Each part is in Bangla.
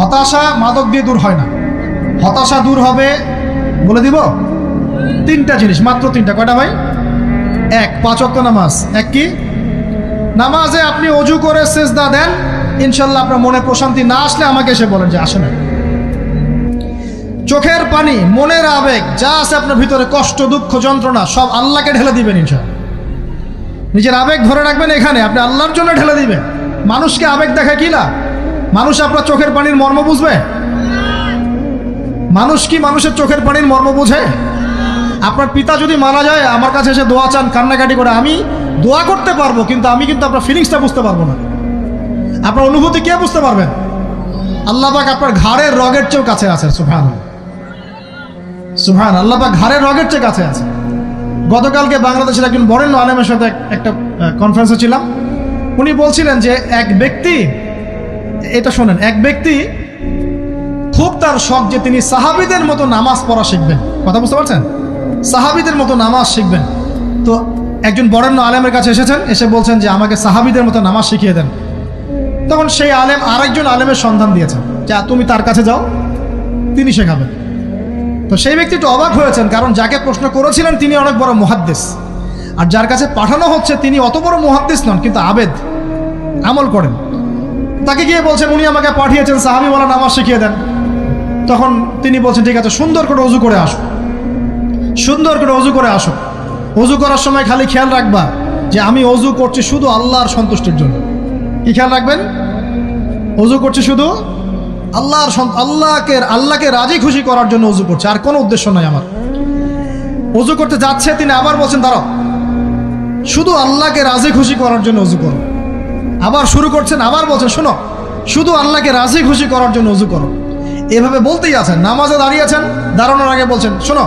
হতাশা মাদক দিয়ে দূর হয় না। হতাশা দূর হবে, বলে দিব, তিনটা জিনিস, মাত্র তিনটা। কয়টা ভাই? এক, 5 ওয়াক্ত নামাজ। এক কি? নামাজে আপনি অজু করে সিজদা দেন, ইনশাল্লাহ আপনার মনে প্রশান্তি না আসলে আমাকে এসে বলেন যে আসে না। চোখের পানি, মনের আবেগ যা আছে আপনার ভিতরে, কষ্ট, দুঃখ, যন্ত্রণা, সব আল্লাহকে ঢেলে দিবেন ইনশাল্লাহ। নিজের আবেগ ধরে রাখবেন এখানে, আপনি আল্লাহর জন্য ঢেলে দিবেন। মানুষকে আবেগ দেখে কি না? মানুষ আপনার চোখের পানির মর্ম বুঝবে? মানুষ কি মানুষের চোখের পানির মর্ম বুঝে? আপনার পিতা যদি মারা যায়, আমার কাছে এসে দোয়া চান কান্নাকাটি করে, আমি দোয়া করতে পারবো, কিন্তু আমি কিন্তু আপনার ফিলিংসটা বুঝতে পারবো না। আপনার অনুভূতি কে বুঝতে পারবেন? আল্লাহ পাক আপনার ঘাড়ের রগের চেয়েও কাছে আছে। সুবহানাল্লাহ, সুবহানাল্লাহ, আল্লাহ পাক ঘাড়ের রগের চেয়ে কাছে আছে। গতকালকে বাংলাদেশের একজন বরেণ্য আলেমের সাথে একটা কনফারেন্সে ছিলাম। উনি বলছিলেন যে এক ব্যক্তি, এটা শোনেন, এক ব্যক্তি খুব তার শখ যে তিনি সাহাবীদের মতো নামাজ পড়া শিখবেন। কথা বুঝতে পারছেন? সাহাবীদের মতো নামাজ শিখবেন। তো একজন বরেণ্য আলেমের কাছে এসেছেন, এসে বলছেন যে আমাকে সাহাবীদের মতো নামাজ শিখিয়ে দেন। তখন সেই আলেম আরেকজন আলেমের সন্ধান দিয়েছেন, যা তুমি তার কাছে যাও, তিনি শেখাবেন। তো সেই ব্যক্তি একটু অবাক হয়েছেন, কারণ যাকে প্রশ্ন করেছিলেন তিনি অনেক বড় মুহাদ্দিস, আর যার কাছে পাঠানো হচ্ছে তিনি অত বড় মুহাদ্দিস নন, কিন্তু আবেদ, আমল করেন। তাকে গিয়ে বলছেন উনি আমাকে পাঠিয়েছেন সাহাবী বলা নামাজ শিখিয়ে দেন। তখন তিনি বলছেন ঠিক আছে, সুন্দর করে অজু করে আসো, সুন্দর করে অজু করে আসো। অজু করার সময় খালি খেয়াল রাখবা যে আমি অজু করছি শুধু আল্লাহর সন্তুষ্টির জন্য। কি খেয়াল রাখবেন? অজু করছি শুধু আল্লাহকে রাজি খুশি করার জন্য অজু করছে, আর কোনো উদ্দেশ্য নাই আমার। অজু করতে যাচ্ছে, তিনি আবার বলছেন দাঁড়াও, শুধু আল্লাহকে রাজি খুশি করার জন্য অজু করো। আবার শুরু করছেন, আবার বলছেন শোনো, শুধু আল্লাহকে রাজি খুশি করার জন্য অজু করো। এভাবে বলতেই আছেন, নামাজে দাঁড়িয়েছেন, দাঁড়ানোর আগে বলছেন শোনো,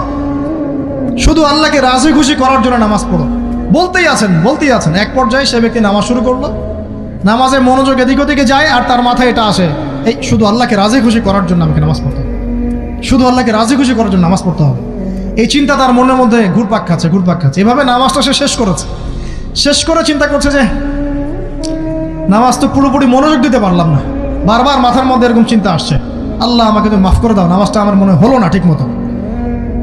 শুধু আল্লাহকে রাজি খুশি করার জন্য নামাজ পড়ো। বলতেই আছেন। এক পর্যায়ে সে ব্যক্তি নামাজ শুরু করলো, নামাজে মনোযোগ এদিক ওদিকে যায়, আর তার মাথায় এটা আসে, এই শুধু আল্লাহকে রাজি খুশি করার জন্য আমাকে নামাজ পড়তে হবে, শুধু আল্লাহকে রাজি খুশি করার জন্য নামাজ পড়তে হবে। এই চিন্তা তার মনের মধ্যে ঘুরপাক খাচ্ছে। এভাবে নামাজটা সে শেষ করেছে। শেষ করে চিন্তা করছে যে নামাজ তো পুরোপুরি মনোযোগ দিতে পারলাম না, বারবার মাথার মধ্যে এরকম চিন্তা আসছে, আল্লাহ আমাকে তুমি মাফ করে দাও, নামাজটা আমার মনে হলো না ঠিক মতো।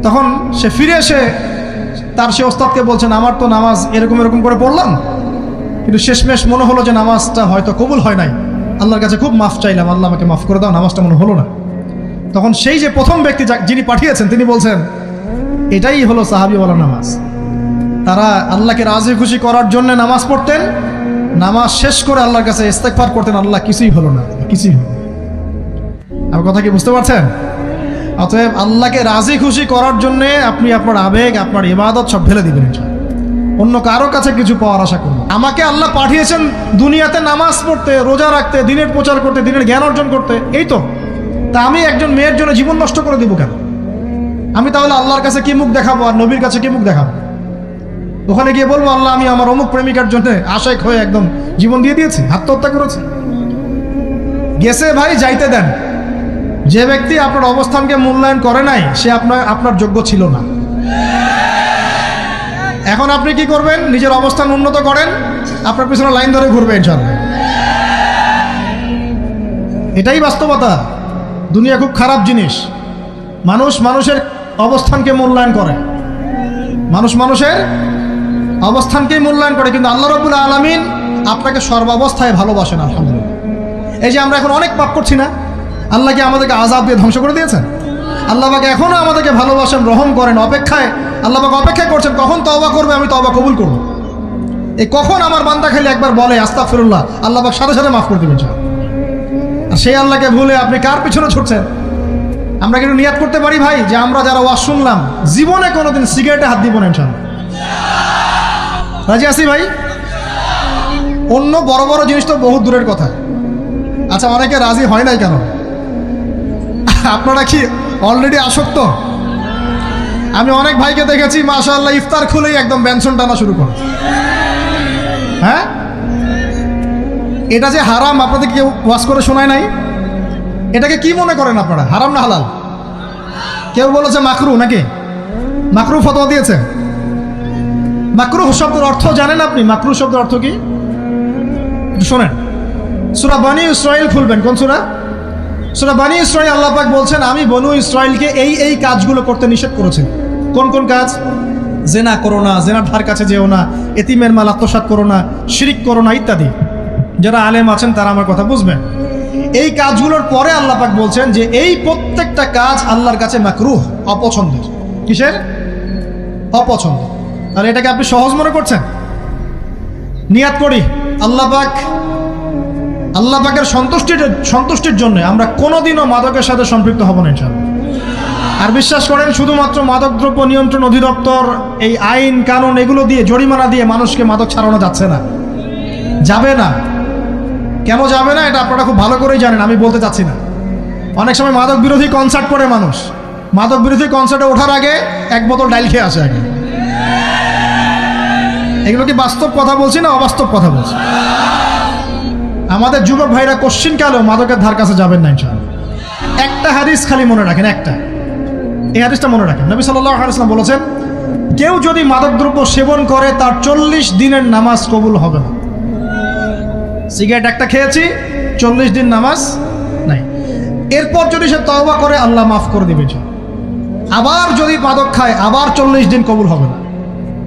তখন সে ফিরে এসে তার সে ওস্তাদকে বলছেন আমার তো নামাজ এরকম করে পড়লাম, কিন্তু শেষমেশ মনে হলো যে নামাজটা হয়তো কবুল হয় নাই, আল্লাহর কাছে খুব মাফ চাইলাম, আল্লাহ আমাকে মাফ করে দাও, নামাজটা মনে হলো না। তখন সেই যে প্রথম ব্যক্তি যিনি পাঠিয়েছেন তিনি বলছেন এটাই হলো সাহাবী ওয়ালা নামাজ। তারা আল্লাহকে রাজি খুশি করার জন্য নামাজ পড়তেন, নামাজ শেষ করে আল্লাহর কাছে ইস্তেগফার করতেন, আল্লাহ কিছুই হলো না, কিছুই হলো না। আমার কথা কি বুঝতে পারছেন? অতএব আল্লাহকে রাজি খুশি করার জন্য আপনি আপনার আবেগ, আপনার ইবাদত সব ঢেলে দিবেন, অন্য কারো কাছে কিছু পাওয়ার আশা করবেন। আমাকে আল্লাহ পাঠিয়েছেন দুনিয়াতে নামাজ পড়তে, রোজা রাখতে, দিনের প্রচার করতে, দিনের জ্ঞান অর্জন করতে, এই তো। তা আমি একজন মেয়ের জন্য জীবন নষ্ট করে দিব কেন? আমি তাহলে আল্লাহর কাছে কি মুখ দেখাবো, আর নবীর কাছে কি মুখ দেখাবো? ওখানে গিয়ে বলবো আল্লাহ আমি আমার অমুক প্রেমিকার জন্য আশেক হয়ে একদম জীবন দিয়ে দিয়েছি, আত্মহত্যা করেছি। গেছে ভাই, যাইতে দেন। যে ব্যক্তি আপনার অবস্থানকে মূল্যায়ন করে নাই সে আপনার যোগ্য ছিল না। এখন আপনি কি করবেন? নিজের অবস্থান উন্নত করেন, আপনার পিছনে লাইন ধরে ঘুরবে ইনশাআল্লাহ। এটাই বাস্তবতা। দুনিয়া খুব খারাপ জিনিস। মানুষের অবস্থানকে মূল্যায়ন করে, মানুষের অবস্থানকেই মূল্যায়ন করে, কিন্তু আল্লাহ রাব্বুল আলামিন আপনাকে সর্বাবস্থায় ভালোবাসেন। আলহামদুলিল্লাহ। এই যে আমরা এখন অনেক পাপ করছি না, আল্লাহ কি আমাদেরকে আযাব দিয়ে ধ্বংস করে দিয়েছেন? আল্লাহ পাক এখনো আমাদেরকে ভালোবাসেন, রহম করেন, আল্লাহ পাক অপেক্ষা করছেন কখন তওবা করবে, আমি তওবা কবুল করব। এই কখন আমার বান্দা খালি একবার বলে আস্তাগফিরুল্লাহ, আল্লাহ পাক সাথে সাথে মাফ করে দিবেন। আর সেই আল্লাহকে ভুলে আপনি কার পিছনে ছুটছেন? আমরা কিন্তু নিয়াত করতে পারি ভাই যে আমরা যারা ওয়াজ শুনলাম জীবনে কোনোদিন সিগারেটে হাত দিব না ইনশাআল্লাহ। রাজি আছি ভাই? অন্য বড় বড় জিনিস তো বহুত দূরের কথা। আচ্ছা, অনেকে রাজি হয় নাই কেন? আপনারা কি অলরেডি আসক্ত? আমি অনেক ভাইকে দেখেছি মাশাআল্লাহ ইফতার খুলেই একদম বেনসন টানা শুরু করে। হ্যাঁ, এটা যে হারাম আপনাদের কেউ ওয়াজ করে শোনায় নাই? এটাকে কি মনে করেন আপনারা, হারাম না হালাল? কেউ বলেছে মাকরু, নাকি মাকরু ফতোয়া দিয়েছে? মাকরু শব্দের অর্থ জানেন আপনি? মাকরু শব্দের অর্থ কি শোনেন। সূরা বনী ইসরাঈল খুলবেন। কোন সূরা? সূরা বনী ইসরাঈল আল্লাহ পাক বলছেন, আমি বনু ইসরাঈলকে এই কাজগুলো করতে নিষেধ করেছি। কোন কোন কাজ? জেনা করো না, জেনার ধার কাছে যেও না, এতিমের মাল আত্মসাৎ করো না, শিরিক করো না ইত্যাদি। যারা আলেম আছেন তারা আমার কথা বুঝবেন। এই কাজগুলোর পরে আল্লাহ পাক বলছেন যে এই প্রত্যেকটা কাজ আল্লাহর কাছে মাকরুহ, অপছন্দের। কিসের? অপছন্দ। তাহলে এটাকে আপনি সহজ মনে করছেন? নিয়াত করি আল্লাহ পাকের সন্তুষ্টির জন্য আমরা কোনোদিনও মাদকের সাথে সম্পৃক্ত হব না ইনশাআল্লাহ। আর বিশ্বাস করেন, শুধুমাত্র মাদকদ্রব্য নিয়ন্ত্রণ অধিদপ্তর এই আইন কানুন এগুলো দিয়ে, জরিমানা দিয়ে মানুষকে মাদক ছাড়ানো যাচ্ছে না, যাবে না। কেন যাবে না এটা আপনারা খুব ভালো করেই জানেন, আমি বলতে চাচ্ছি না। অনেক সময় মাদক বিরোধী কনসার্ট করে মানুষ, মাদক বিরোধী কনসার্টে ওঠার আগে এক বোতল ডাইল খেয়ে আসে আগে। এগুলো কি বাস্তব কথা বলছি না অবাস্তব কথা বলছি? আমাদের যুবক ভাইরা কোশ্চিনকালেও মাদকের ধার কাছে যাবেন না ইনশাআল্লাহ। একটা হাদিস খালি মনে রাখেন, একটা, এই হাদিসটা মনে রাখেন। নবী সাল্লাল্লাহু আলাইহি ওয়াসাল্লাম বলেছেন, কেউ যদি মাদকদ্রব্য সেবন করে তার 40 দিনের নামাজ কবুল হবে না। সিগারেট একটা খেয়েছি, 40 দিন নামাজ নাই। এরপর যদি সে তওবা করে আল্লাহ মাফ করে দিবে। আবার যদি মাদক খায় আবার 40 দিন কবুল হবে না।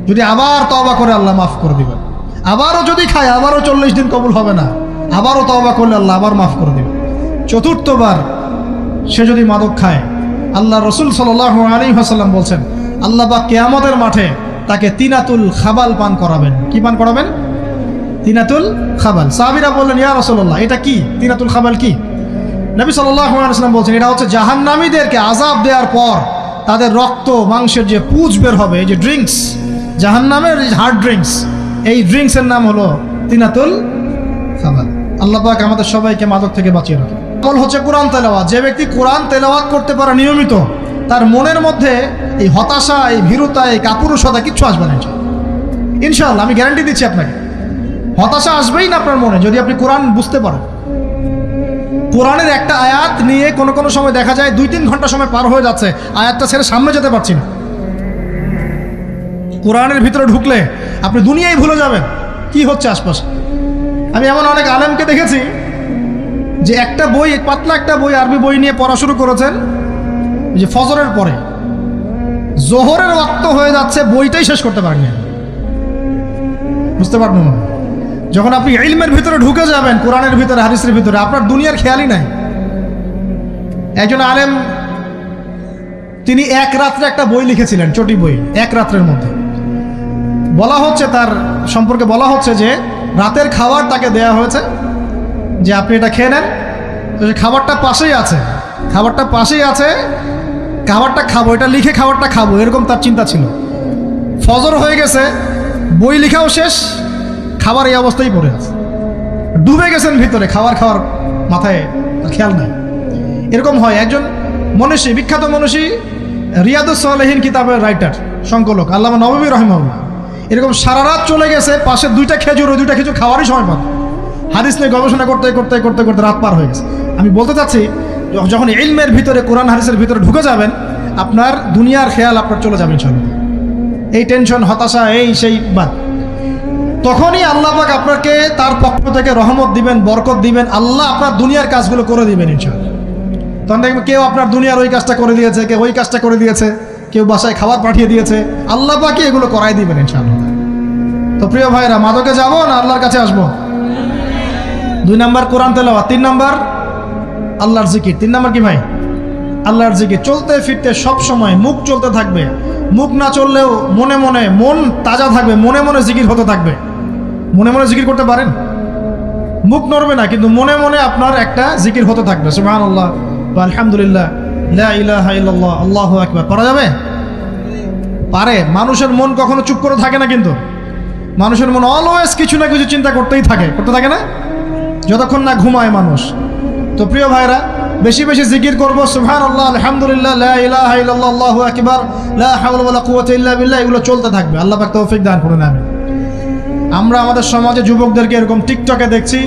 যদি আবার তওবা করে আল্লাহ মাফ করে দিবেন। আবারও যদি খায় আবারও 40 দিন কবুল হবে না। আবারও তওবা করলে আল্লাহ আবার মাফ করে দিবেন। চতুর্থবার সে যদি মাদক খায়, আল্লাহ রসুল সাল্লাল্লাহু আলাইহি ওয়াসাল্লাম বলছেন, আল্লাহ পাক কিয়ামতের মাঠে তাকে তিনাতুল খাবাল পান করাবেন। কি পান করাবেন? তিনাতুল খাবাল। সাহাবীরা বললেন, ইয়া রাসূলুল্লাহ, এটা কি তিনাতুল খাবাল? কি? নবী সাল্লাল্লাহু আলাইহি ওয়াসাল্লাম বলছেন, এটা হচ্ছে জাহান্নামীদেরকে আযাব দেওয়ার পর তাদের রক্ত মাংসের যে পুঁজ বের হবে, এই যে ড্রিঙ্কস, জাহান্নামের হার্ড ড্রিঙ্কস, এই ড্রিঙ্কসের নাম হলো তিনাতুল খাবাল। আল্লাহ পাক আমাদের সবাইকে মাদক থেকে বাঁচিয়ে রাখে। আমল হচ্ছে কোরআন তেলাওয়াত। যে ব্যক্তি কোরআন তেলাওয়াত করতে পারে নিয়মিত, তার মনের মধ্যে এই হতাশা, এই ভীরুতা, এই কাপুরুষতা কিচ্ছু আসবে না ইনশাআল্লাহ। আমি গ্যারান্টি দিচ্ছি আপনাকে, হতাশা আসবেই না আপনার মনে যদি আপনি কোরআন বুঝতে পারেন। কোরআনের একটা আয়াত নিয়ে কোনো সময় দেখা যায় 2-3 ঘন্টা সময় পার হয়ে যাচ্ছে, আয়াতটা ছেড়ে সামনে যেতে পারছি না। কোরআনের ভিতরে ঢুকলে আপনি দুনিয়ায় ভুলে যাবেন কি হচ্ছে আশপাশে। আমি এমন অনেক আলেমকে দেখেছি যে একটা বই, পাতলা একটা বই, আরবি বই নিয়ে পড়া শুরু করেছেন, যে ফজরের পরে জোহরের ওয়াক্ত হয়ে যাচ্ছে, বইটাই শেষ করতে পারেননি। বুঝতে পারবেন না? যখন আপনি ইলমের ভিতরে ঢুকে যাবেন, কোরআনের ভিতরে, হাদিসের ভিতরে, আপনার দুনিয়ার খেয়ালই নাই। একজন আলেম, তিনি এক রাত্রে একটা বই লিখেছিলেন, চটি বই, এক রাত্রের মধ্যে। বলা হচ্ছে, তার সম্পর্কে বলা হচ্ছে যে রাতের খাবার তাকে দেয়া হয়েছে, যে আপনি এটা খেয়ে নেন। খাবারটা পাশেই আছে, খাবারটা খাবো, এটা লিখে খাবারটা খাবো, এরকম তার চিন্তা ছিল। ফজর হয়ে গেছে, বই লেখাও শেষ, খাবার এই অবস্থায় পড়ে আছে, ডুবে গেছেন ভিতরে, খাওয়ার মাথায় খেয়াল নাই। এরকম হয়। একজন মনীষী, বিখ্যাত মনীষী, রিয়াদুস সালেহীন কিতাবের রাইটার, সংকলক আল্লামা নববী রাহিমাহুল্লাহ, এরকম সারা রাত চলে গেছে, পাশে 2টা খেজুর, ওই 2টা খেজুর খাওয়ারই সময় পান। হাদিস নিয়ে গবেষণা করতে রাত পার হয়ে গেছে। আমি বলতে চাচ্ছি, যখন ইলমের ভিতরে, কোরআন হাদিসের ভিতরে ঢুকে যাবেন, আপনার দুনিয়ার খেয়াল আপনার চলে যাবে ইনশাআল্লাহ। এই টেনশন, হতাশা, এই সেই বাদ। তখনই আল্লাহ পাক আপনাকে তার পক্ষ থেকে রহমত দিবেন, বরকত দিবেন, আল্লাহ আপনার দুনিয়ার কাজগুলো করে দিবেন ইনশাআল্লাহ। তখন দেখবেন কেউ আপনার দুনিয়ার ওই কাজটা করে দিয়েছে, কেউ ওই কাজটা করে দিয়েছে, কেউ বাসায় খাবার পাঠিয়ে দিয়েছে, আল্লাহ পাকই এগুলো করাই দিবেন ইনশাআল্লাহ। তো প্রিয় ভাইরা, মাদকে যাবো না আল্লাহর কাছে আসবো? 2 নাম্বার কোরআন তেলাওয়াত, 3 নাম্বার আল্লাহর জিকির। 3 নাম্বার কি ভাই? আল্লাহর জিকির। চলতে ফিরতে সব সময় মুখ চলতে থাকবে, মুখ না চললেও মনে মনে মন তাজা থাকবে, মনে মনে জিকির হতে থাকবে। মনে মনে জিকির করতে পারেন? মুখ নড়বে না, কিন্তু মনে মনে আপনার একটা জিকির হতে থাকবে, সুবহানাল্লাহ বা আলহামদুলিল্লাহ, লা ইলাহা ইল্লাল্লাহ, আল্লাহু আকবার। করা যাবে? পারে। মানুষের মন কখনো চুপ করে থাকে না, কিন্তু মানুষের মন অলওয়েজ কিছু না কিছু চিন্তা করতে থাকে না, যতক্ষণ না ঘুমায় মানুষ। তো প্রিয় ভাইরা, বেশি বেশি জিকির করব, সুবহানাল্লাহ, আলহামদুলিল্লাহ, লা ইলাহা ইল্লাল্লাহ, আল্লাহু আকবার, লা হাওলা ওয়ালা কুওয়াতা ইল্লা বিল্লাহ, এগুলো চলতে থাকবে। আল্লাহ পাক তৌফিক দান করুন, আমিন। আমরা আমাদের সমাজে যুবকদেরকে এরকম টিকটকে দেখছি,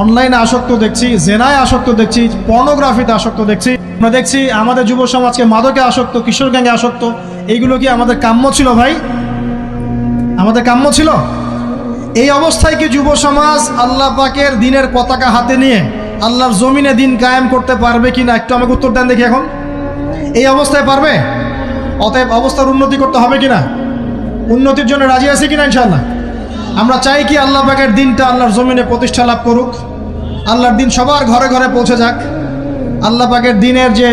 অনলাইনে আসক্ত দেখছি, জেনায় আসক্ত দেখছি, পর্নোগ্রাফিতে আসক্ত দেখছি। আমরা দেখছি আমাদের যুব সমাজকে মাদকে আসক্ত, কিশোর গ্যাংয়ে আসক্ত। এইগুলো কি আমাদের কাম্য ছিল ভাই? আমাদের কাম্য ছিল? এই অবস্থায় কি যুব সমাজ আল্লাহ পাকের দ্বীনের পতাকা হাতে নিয়ে আল্লাহর জমিনে দিন কায়েম করতে পারবে কি না, একটু আমাকে উত্তর দেন দেখি। এখন এই অবস্থায় পারবে? অতএব অবস্থার উন্নতি করতে হবে কি না? উন্নতির জন্য রাজি আছে কি না ইনশাআল্লাহ? আমরা চাই কি আল্লাহ পাকের দিনটা আল্লাহর জমিনে প্রতিষ্ঠা লাভ করুক, আল্লাহর দিন সবার ঘরে ঘরে পৌঁছে যাক, আল্লাহ পাকের দিনের যে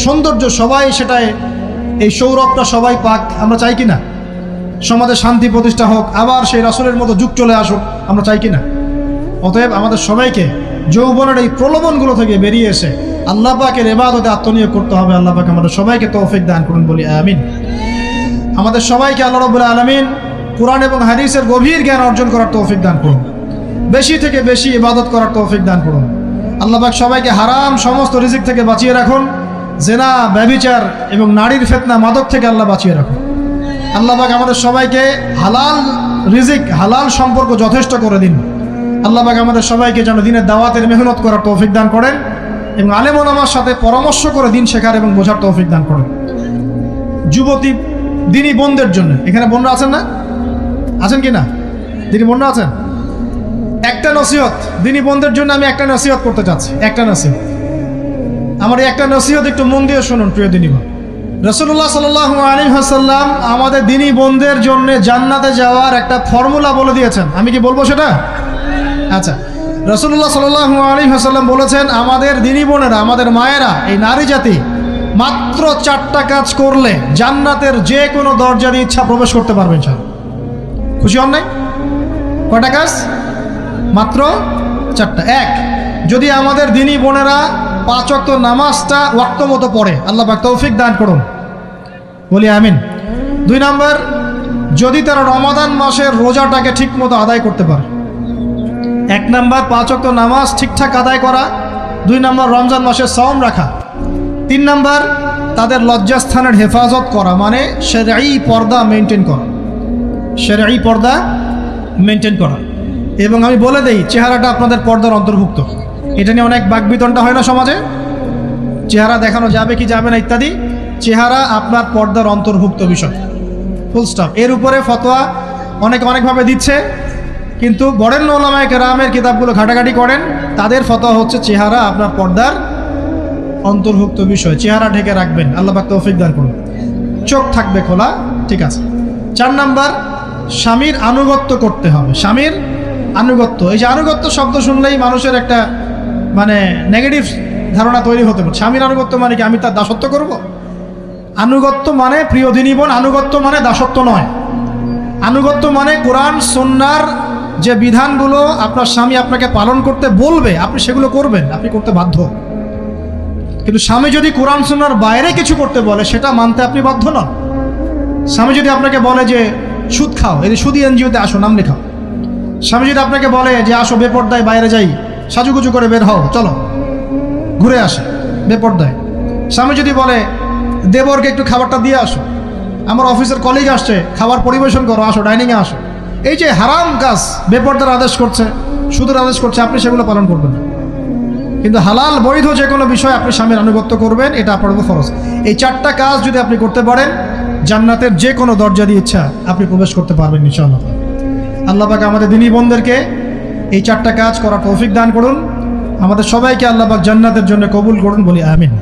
সৌন্দর্য সবাই সেটায়, এই সৌরভটা সবাই পাক। আমরা চাই কি না? সমাজে শান্তি প্রতিষ্ঠা হোক, আবার সেই রাসূলের মতো যুগ চলে আসুক, আমরা চাই কি না? অতএব আমাদের সবাইকে যৌবনের এই প্রলোভনগুলো থেকে বেরিয়ে এসে আল্লাহ পাকের ইবাদতে আত্মনিয়োগ করতে হবে। আল্লাহ পাক আমাদের সবাইকে তৌফিক দান করুন, বলি আমিন। আমাদের সবাইকে আল্লাহ রাব্বুল আলামিন কুরআন এবং হাদিসের গভীর জ্ঞান অর্জন করার তৌফিক দান করুন, বেশি থেকে বেশি ইবাদত করার তৌফিক দান করুন। আল্লাহ পাক সবাইকে হারাম সমস্ত রিজিক থেকে বাঁচিয়ে রাখুন, জেনা, ব্যভিচার এবং নারীর ফিতনা, মাদক থেকে আল্লাহ বাঁচিয়ে রাখুন। আল্লাহ পাক আমাদের সবাইকে হালাল রিজিক, হালাল সম্পর্ক যথেষ্ট করে দিন। আল্লাহ পাক আমাদের সবাইকে যেন দিনের দাওয়াতের মেহনত করার তৌফিক দান করেন এবং আলেম ওলামার সাথে পরামর্শ করে দিন শেখার এবং বোঝার তৌফিক দান করেন। যুবতী দিনী বোনদের জন্য, এখানে বোনরা আছেন না? আছেন কি না? দিনী বোনরা আছেন? একটা নসিহত দিনী বোনদের জন্য আমি একটা নসিহত করতে চাচ্ছি, একটা নসিহত। আমার এই একটা নসিহত একটু মন দিয়ে শুনুন প্রিয় দিনী বোন। রাসূলুল্লাহ সাল্লাল্লাহু আলাইহি ওয়াসাল্লাম আমাদের দিনী বোনদের জন্য জান্নাতে যাওয়ার একটা ফর্মুলা বলে দিয়েছেন। আমি কি বলবো সেটা? আচ্ছা, রাসূলুল্লাহ সাল্লাল্লাহু আলাইহি ওয়াসাল্লাম বলেছেন আমাদের দিনী বোনেরা, আমাদের মায়েরা, এই নারী জাতি মাত্র 4টা কাজ করলে জান্নাতের যে কোনো দরজা দিয়ে ইচ্ছা প্রবেশ করতে পারবে ইনশাআল্লাহ। খুশি হন নাই? কয়টা কাজ? মাত্র 4টা। এক, যদি আমাদের দিনী বোনেরা 5 ওয়াক্ত নামাজটা ওয়াক্ত মতো পড়ে, আল্লাহ পাক তৌফিক দান করুন, বলি আমিন। 2 নাম্বার, যদি তারা রমাদান মাসের রোজাটাকে ঠিক মতো আদায় করতে পারে। 1 নাম্বার 5 ওয়াক্ত নামাজ ঠিকঠাক আদায় করা, 2 নাম্বার রমজান মাসের সাওম রাখা, 3 নাম্বার তাদের লজ্জাস্থানের হেফাজত করা, মানে শরঈ পর্দা মেনটেন করা, শরঈ পর্দা মেনটেন করা। এবং আমি বলে দেই, চেহারাটা আপনাদের পর্দার অন্তর্ভুক্ত। এটা নিয়ে অনেক বাকবিতণ্ডা হয় না সমাজে, চেহারা দেখানো যাবে কি যাবে না ইত্যাদি। চেহারা আপনার পর্দার অন্তর্ভুক্ত বিষয়, ফুল স্টপ। এর উপরে ফতোয়া অনেকভাবে দিচ্ছে, কিন্তু বরেণ্য উলামায়ে কেরামের কিতাবগুলো ঘাটাঘাটি করেন, তাদের ফতোয়া হচ্ছে চেহারা আপনার পর্দার অন্তর্ভুক্ত বিষয়, চেহারা ঢেকে রাখবেন, আল্লাহ পাক তৌফিক দান করুন। চোখ থাকবে খোলা, ঠিক আছে। 4 নাম্বার, স্বামীর আনুগত্য করতে হবে। স্বামীর আনুগত্য, এই যে আনুগত্য শব্দ শুনলেই মানুষের একটা মানে নেগেটিভ ধারণা তৈরি হতে পারে। স্বামীর আনুগত্য মানে কি আমি তার দাসত্ব করব? আনুগত্য মানে, প্রিয় দিনী বোন, আনুগত্য মানে দাসত্ব নয়। আনুগত্য মানে কোরআন সুন্নাহর যে বিধানগুলো আপনার স্বামী আপনাকে পালন করতে বলবে, আপনি সেগুলো করবেন, আপনি করতে বাধ্য। কিন্তু স্বামী যদি কোরআন সুন্নাহর বাইরে কিছু করতে বলে, সেটা মানতে আপনি বাধ্য নন। স্বামী যদি আপনাকে বলে যে সুদ খাও, এই সুদী এনজিওতে আসো, নাম লেখাও। স্বামী যদি আপনাকে বলে যে আসো বেপর্দায় বাইরে যাই, সাজুগুজু করে বের হও, চলো ঘুরে আসে বেপর্দায়। স্বামী যদি বলে দেবরকে একটু খাবারটা দিয়ে আসো, আমার অফিসের কলিগ আসছে, খাবার পরিবেশন করো, আসো ডাইনিংয়ে আসো। এই যে হারাম কাজ, বেপর্দার আদেশ করছে, সুদের আদেশ করছে, আপনি সেগুলো পালন করবেন না। কিন্তু হালাল বৈধ যে কোনো বিষয় আপনি স্বামীর আনুগত্য করবেন, এটা আপনার উপর ফরজ। এই 4টা কাজ যদি আপনি করতে পারেন, জান্নাতের যে কোনো দরজা দিয়ে ইচ্ছা আপনি প্রবেশ করতে পারবেন ইনশাআল্লাহ। আল্লাহ পাক আমাদের দিনী বোনদেরকে এই 4টা কাজ করার তৌফিক দান করুন। আমাদের সবাইকে আল্লাহ পাক জান্নাতের জন্য কবুল করুন, বলি আমিন।